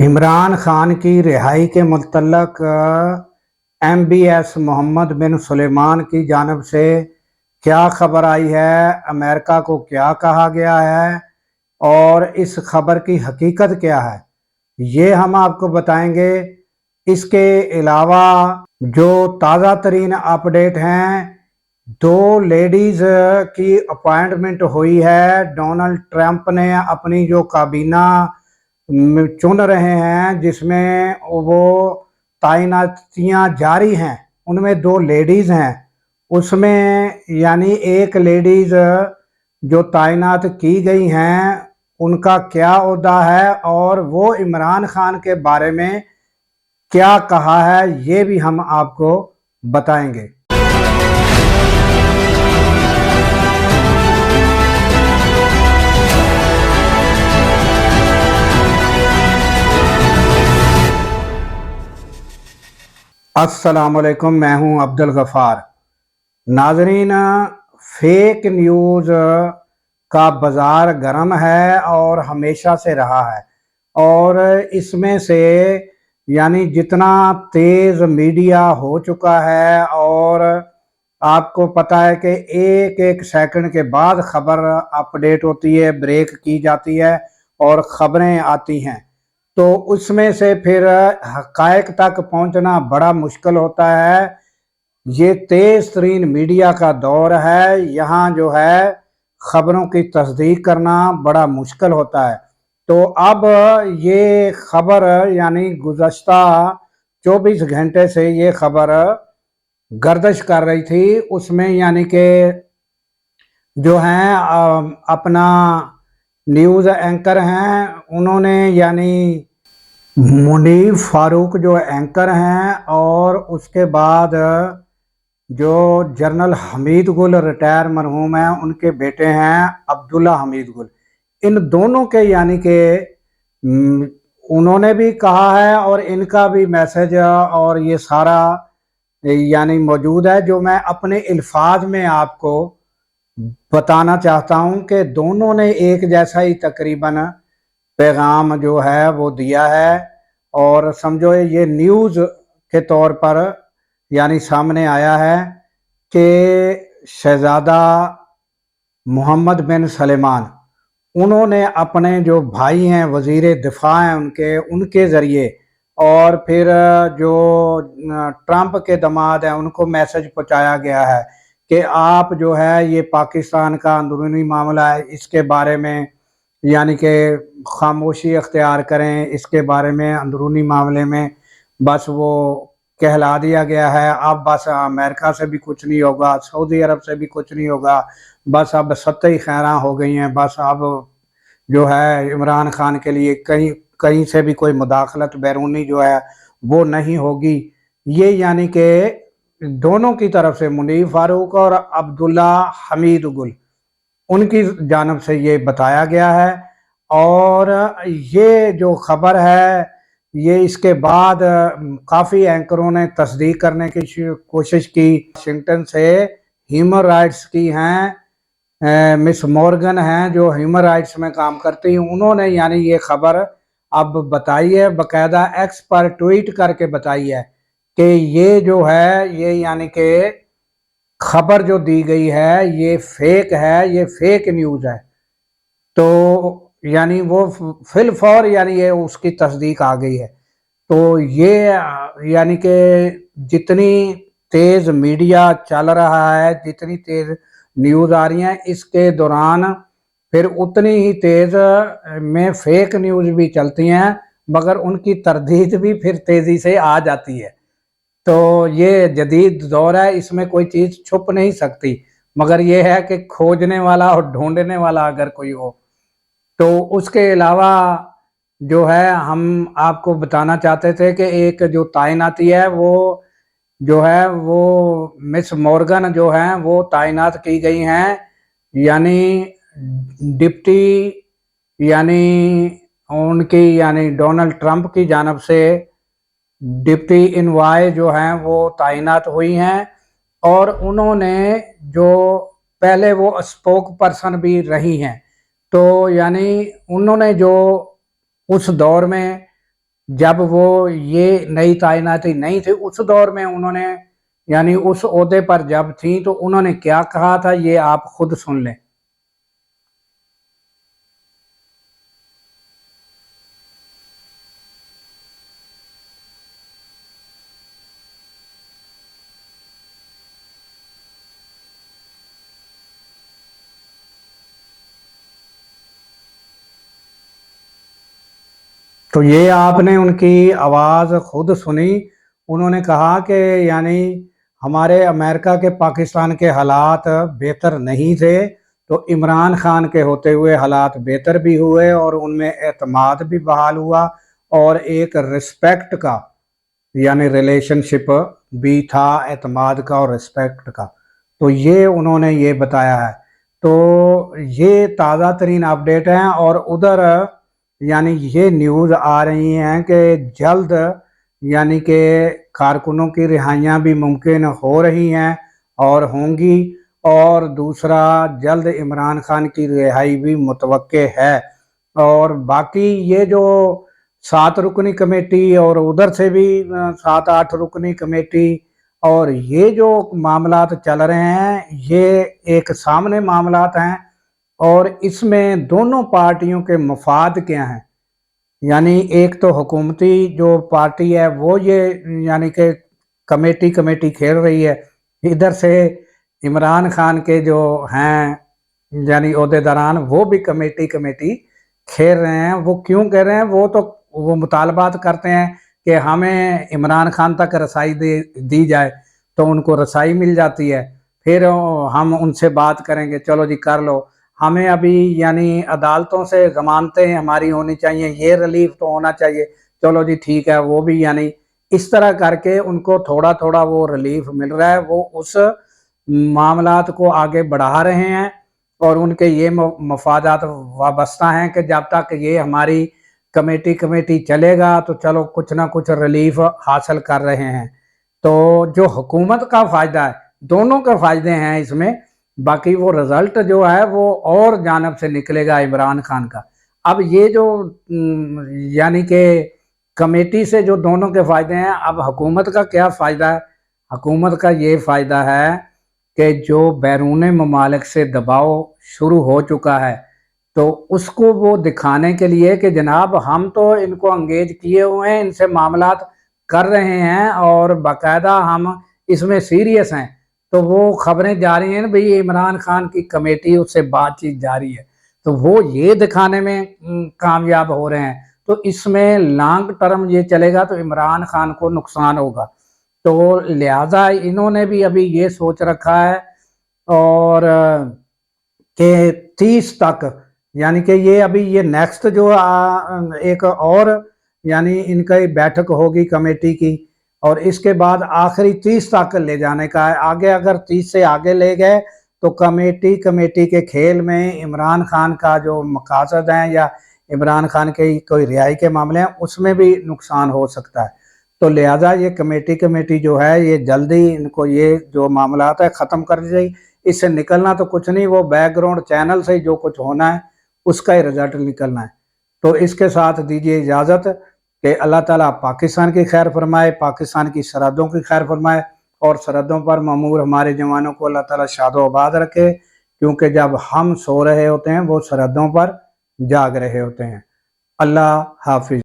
इमरान खान की रिहाई के मुतल्लक MBS मोहम्मद बिन सुलेमान की जानिब से क्या खबर आई है, अमेरिका को क्या कहा गया है और इस खबर की हकीकत क्या है, ये हम आपको बताएंगे। इसके अलावा जो ताज़ा तरीन अपडेट हैं, दो लेडीज़ की अपॉइंटमेंट हुई है। डोनाल्ड ट्रंप ने अपनी जो काबीना चुन रहे हैं, जिसमें वो तैनातियां जारी हैं, उनमें दो लेडीज़ हैं। उसमें यानी एक लेडीज़ जो तैनात की गई हैं, उनका क्या ओहदा है और वो इमरान खान के बारे में क्या कहा है, ये भी हम आपको बताएंगे। अस्सलामुअलैकुम, मैं हूं अब्दुल गफ़ार। नाजरीन, फेक न्यूज़ का बाज़ार गर्म है और हमेशा से रहा है, और इसमें से यानी जितना तेज़ मीडिया हो चुका है, और आपको पता है कि एक एक सेकंड के बाद खबर अपडेट होती है, ब्रेक की जाती है और ख़बरें आती हैं, तो उसमें से फिर हक़ाइक़ तक पहुंचना बड़ा मुश्किल होता है। ये तेज़ तरीन मीडिया का दौर है, यहाँ जो है ख़बरों की तस्दीक करना बड़ा मुश्किल होता है। तो अब ये खबर यानी गुज़श्ता 24 घंटे से ये खबर गर्दिश कर रही थी, उसमें यानी कि जो हैं अपना न्यूज़ एंकर हैं, उन्होंने यानी मुनीब फारूक जो एंकर हैं, और उसके बाद जो जनरल हमीद गुल रिटायर मरहूम हैं, उनके बेटे हैं अब्दुल्ला हमीद गुल। इन दोनों के यानी कि उन्होंने भी कहा है और इनका भी मैसेज और ये सारा यानी मौजूद है, जो मैं अपने अल्फाज में आपको बताना चाहता हूं कि दोनों ने एक जैसा ही तकरीबन पैगाम जो है वो दिया है। और समझो ये न्यूज़ के तौर पर यानी सामने आया है कि शहजादा मोहम्मद बिन सलेमान, उन्होंने अपने जो भाई हैं, वज़ीर दिफा हैं उनके ज़रिए, और फिर जो ट्रंप के दामाद हैं, उनको मैसेज पहुंचाया गया है कि आप जो है ये पाकिस्तान का अंदरूनी मामला है, इसके बारे में यानी कि खामोशी अख्तियार करें, इसके बारे में अंदरूनी मामले में बस वो कहला दिया गया है। अब बस अमेरिका से भी कुछ नहीं होगा, सऊदी अरब से भी कुछ नहीं होगा, बस अब सत्ते खैरा हो गई हैं। बस अब जो है इमरान खान के लिए कहीं कहीं से भी कोई मुदाखलत बैरूनी जो है वो नहीं होगी। ये यानी कि दोनों की तरफ से, मुनीब फारूक और अब्दुल्ला हमीद गुल, उनकी जानब से ये बताया गया है। और ये जो खबर है, ये इसके बाद काफ़ी एंकरों ने तस्दीक करने की कोशिश की। वाशिंगटन से ह्यूमन राइट्स की हैं मिस मॉर्गन हैं, जो ह्यूमन राइट्स में काम करती हैं, उन्होंने यानी ये खबर अब बताई है, बाकायदा एक्स पर ट्वीट करके बताई है कि ये जो है ये यानी कि खबर जो दी गई है ये फेक है, ये फेक न्यूज़ है। तो यानी वो फिल फौर यानी ये उसकी तस्दीक आ गई है। तो ये यानी कि जितनी तेज़ मीडिया चल रहा है, जितनी तेज़ न्यूज़ आ रही हैं, इसके दौरान फिर उतनी ही तेज़ में फेक न्यूज़ भी चलती हैं, मगर उनकी तरदीद भी फिर तेज़ी से आ जाती है। तो ये जदीद दौर है, इसमें कोई चीज़ छुप नहीं सकती, मगर ये है कि खोजने वाला और ढूंढने वाला अगर कोई हो। तो उसके अलावा जो है हम आपको बताना चाहते थे कि एक जो तैनाती है वो जो है वो मिस मॉर्गन जो हैं वो तैनात की गई हैं, यानी डिप्टी यानी उनकी यानी डोनाल्ड ट्रंप की जानब से डिप्टी इनवाय जो हैं वो तैनात हुई हैं। और उन्होंने जो पहले वो स्पोक पर्सन भी रही हैं, तो यानी उन्होंने जो उस दौर में जब वो ये नई तैनाती नहीं थी उस दौर में उन्होंने यानी उस ओहदे पर जब थी तो उन्होंने क्या कहा था, ये आप खुद सुन लें। तो ये आपने उनकी आवाज़ खुद सुनी। उन्होंने कहा कि यानी हमारे अमेरिका के पाकिस्तान के हालात बेहतर नहीं थे, तो इमरान खान के होते हुए हालात बेहतर भी हुए और उनमें एतमाद भी बहाल हुआ और एक रिस्पेक्ट का यानी रिलेशनशिप भी था, एतमाद का और रिस्पेक्ट का। तो ये उन्होंने ये बताया है। तो ये ताज़ा तरीन अपडेट हैं और उधर यानी ये न्यूज़ आ रही हैं कि जल्द यानी कि कारकुनों की रिहाइयाँ भी मुमकिन हो रही हैं और होंगी, और दूसरा जल्द इमरान खान की रिहाई भी मुतवक्के है। और बाकी ये जो 7 रुकनी कमेटी और उधर से भी 7-8 रुकनी कमेटी और ये जो मामलात चल रहे हैं, ये एक सामने मामलात हैं और इसमें दोनों पार्टियों के मफाद क्या हैं। यानी एक तो हुकूमती जो पार्टी है वो ये यानी कि कमेटी कमेटी खेल रही है, इधर से इमरान खान के जो हैं यानी ओहदेदारान वो भी कमेटी कमेटी खेल रहे हैं। वो क्यों कह रहे हैं, वो तो वो मुतालबात करते हैं कि हमें इमरान खान तक रसाई दे दी जाए, तो उनको रसाई मिल जाती है। फिर हम उनसे बात करेंगे, चलो जी कर लो, हमें अभी यानी अदालतों से ज़मानतें हमारी होनी चाहिए, ये रिलीफ तो होना चाहिए, चलो जी ठीक है, वो भी यानी इस तरह करके उनको थोड़ा थोड़ा वो रिलीफ मिल रहा है। वो उस मामलात को आगे बढ़ा रहे हैं और उनके ये मफादात वाबस्ता हैं कि जब तक ये हमारी कमेटी कमेटी चलेगा तो चलो कुछ ना कुछ रिलीफ हासिल कर रहे हैं। तो जो हुकूमत का फ़ायदा है, दोनों के फ़ायदे हैं इसमें। बाकी वो रिज़ल्ट जो है वो और जानब से निकलेगा इमरान खान का। अब ये जो यानी कि कमेटी से जो दोनों के फ़ायदे हैं, अब हुकूमत का क्या फ़ायदा है? हुकूमत का ये फ़ायदा है कि जो बैरून ममालिक से दबाव शुरू हो चुका है, तो उसको वो दिखाने के लिए कि जनाब हम तो इनको अंगेज किए हुए हैं, इनसे मामलात कर रहे हैं और बाकायदा हम इसमें सीरियस हैं। तो वो खबरें जा रही हैं ना भाई, इमरान खान की कमेटी उससे बातचीत जारी है, तो वो ये दिखाने में कामयाब हो रहे हैं। तो इसमें लॉन्ग टर्म ये चलेगा तो इमरान खान को नुकसान होगा। तो लिहाजा इन्होंने भी अभी ये सोच रखा है और कि 30 तक यानी कि ये अभी ये नेक्स्ट जो एक और यानी इनका बैठक होगी कमेटी की और इसके बाद आखिरी 30 तक ले जाने का है। आगे अगर 30 से आगे ले गए तो कमेटी कमेटी के खेल में इमरान खान का जो मकासद हैं या इमरान खान के कोई रिहाई के मामले हैं उसमें भी नुकसान हो सकता है। तो लिहाजा ये कमेटी कमेटी जो है ये जल्दी इनको ये जो मामलात है ख़त्म कर दी जाए। इससे निकलना तो कुछ नहीं, वो बैकग्राउंड चैनल से जो कुछ होना है उसका ही रिजल्ट निकलना है। तो इसके साथ दीजिए इजाज़त कि अल्लाह ताला पाकिस्तान की खैर फरमाए, पाकिस्तान की सरहदों की खैर फरमाए और सरहदों पर ममूर हमारे जवानों को अल्लाह ताला शादो आबाद रखे, क्योंकि जब हम सो रहे होते हैं वो सरहदों पर जाग रहे होते हैं। अल्लाह हाफिज़।